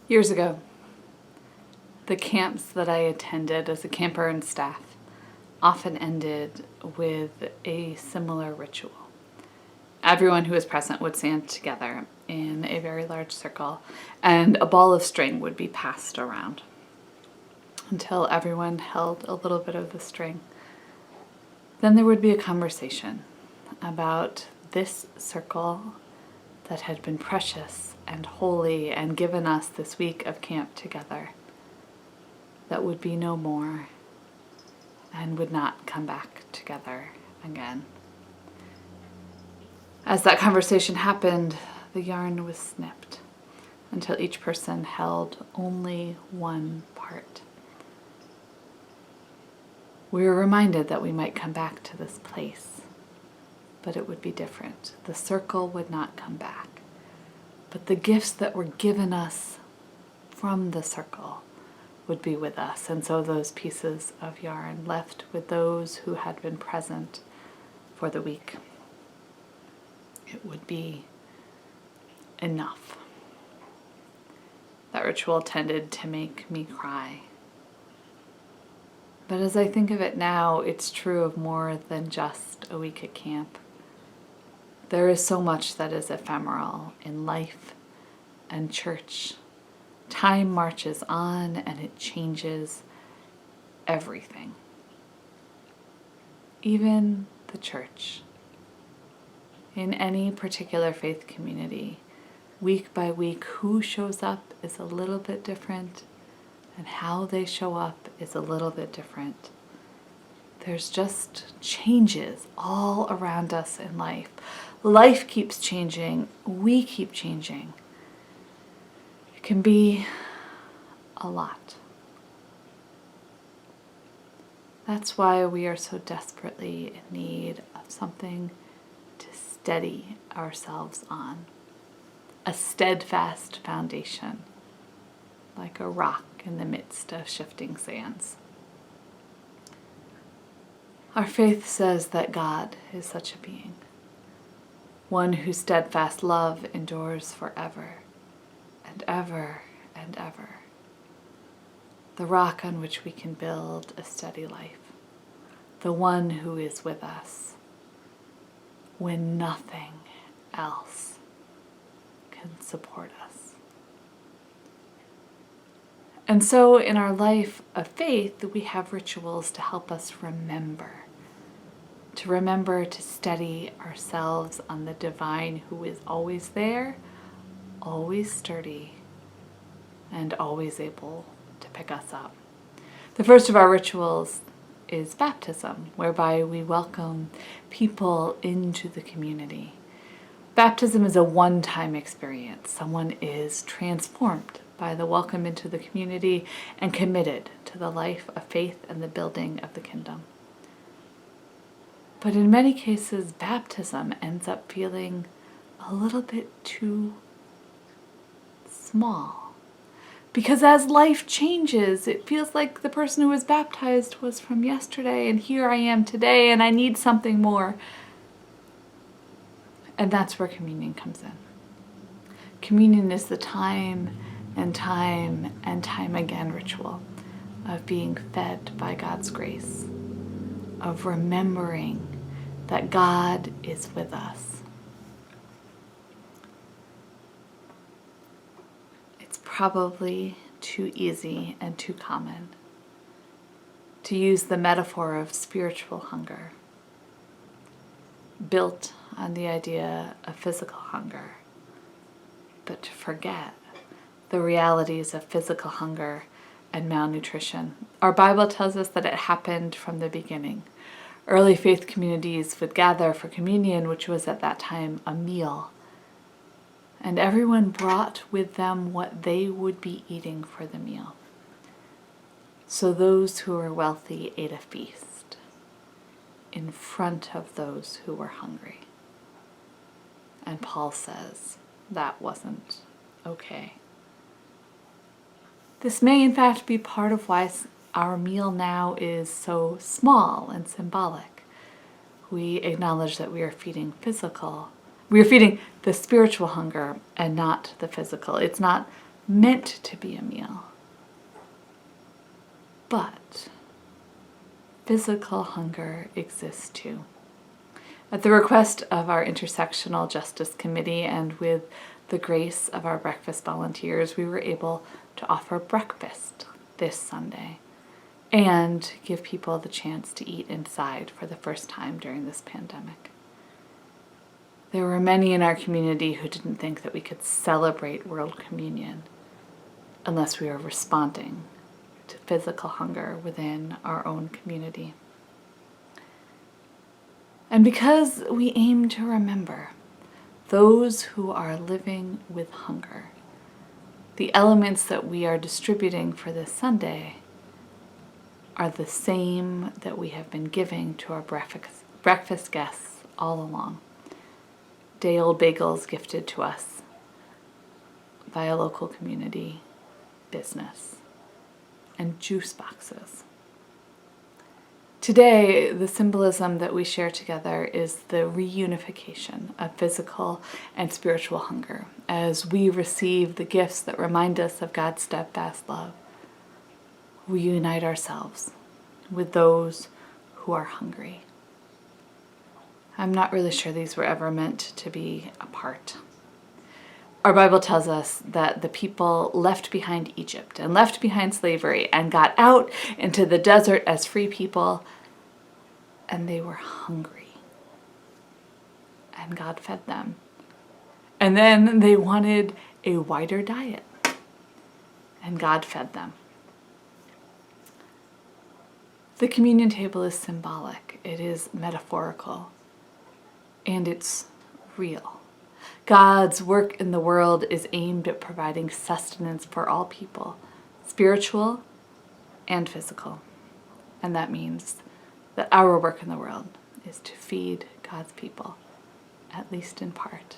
Years ago, the camps that I attended as a camper and staff often ended with a similar ritual. Everyone who was present would stand together in a very large circle, and a ball of string would be passed around until everyone held a little bit of the string. Then there would be a conversation about this circle that had been precious and holy and given us this week of camp together, that would be no more and would not come back together again. As that conversation happened, the yarn was snipped until each person held only one part. We were reminded that we might come back to this place, but it would be different. The circle would not come back, but the gifts that were given us from the circle would be with us. And so those pieces of yarn left with those who had been present for the week. It would be enough. That ritual tended to make me cry. But as I think of it now, it's true of more than just a week at camp. There is so much that is ephemeral in life and church. Time marches on and it changes everything. Even the church. In any particular faith community, week by week, who shows up is a little bit different, and how they show up is a little bit different. There's just changes all around us in life. Life keeps changing. We keep changing. It can be a lot. That's why we are so desperately in need of something to steady ourselves on. A steadfast foundation, like a rock in the midst of shifting sands. Our faith says that God is such a being, one whose steadfast love endures forever and ever and ever. The rock on which we can build a steady life, the one who is with us when nothing else can support us. And so in our life of faith, we have rituals to help us remember to steady ourselves on the divine who is always there, always sturdy, and always able to pick us up. The first of our rituals is baptism, whereby we welcome people into the community. Baptism is a one-time experience. Someone is transformed by the welcome into the community and committed to the life of faith and the building of the kingdom. But in many cases, baptism ends up feeling a little bit too small. Because as life changes, it feels like the person who was baptized was from yesterday, and here I am today, and I need something more. And that's where communion comes in. Communion is the time and time and time again ritual of being fed by God's grace, of remembering that God is with us. It's probably too easy and too common to use the metaphor of spiritual hunger, built on the idea of physical hunger, but to forget the realities of physical hunger and malnutrition. Our Bible tells us that it happened from the beginning. Early faith communities would gather for communion, which was at that time a meal, and everyone brought with them what they would be eating for the meal. So those who were wealthy ate a feast in front of those who were hungry. And Paul says that wasn't okay. This may in fact be part of why our meal now is so small and symbolic. We acknowledge that we are feeding the spiritual hunger and not the physical. It's not meant to be a meal. But physical hunger exists too. At the request of our Intersectional Justice Committee and with the grace of our breakfast volunteers, we were able to offer breakfast this Sunday and give people the chance to eat inside for the first time during this pandemic. There were many in our community who didn't think that we could celebrate World Communion unless we were responding to physical hunger within our own community. And because we aim to remember those who are living with hunger, the elements that we are distributing for this Sunday are the same that we have been giving to our breakfast guests all along. Day-old bagels gifted to us by a local community business, and juice boxes. Today, the symbolism that we share together is the reunification of physical and spiritual hunger as we receive the gifts that remind us of God's steadfast love. We unite ourselves with those who are hungry. I'm not really sure these were ever meant to be apart. Our Bible tells us that the people left behind Egypt and left behind slavery and got out into the desert as free people, and they were hungry. And God fed them. And then they wanted a wider diet, and God fed them. The communion table is symbolic, it is metaphorical, and it's real. God's work in the world is aimed at providing sustenance for all people, spiritual and physical. And that means that our work in the world is to feed God's people, at least in part,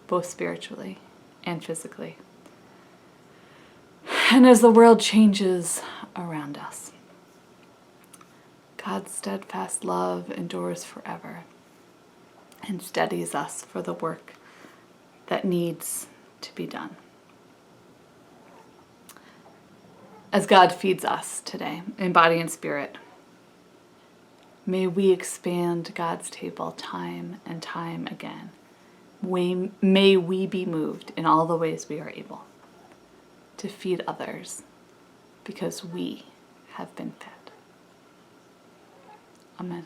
both spiritually and physically. And as the world changes around us, God's steadfast love endures forever and steadies us for the work that needs to be done. As God feeds us today in body and spirit, may we expand God's table time and time again. May we be moved in all the ways we are able to feed others because we have been fed. Amen.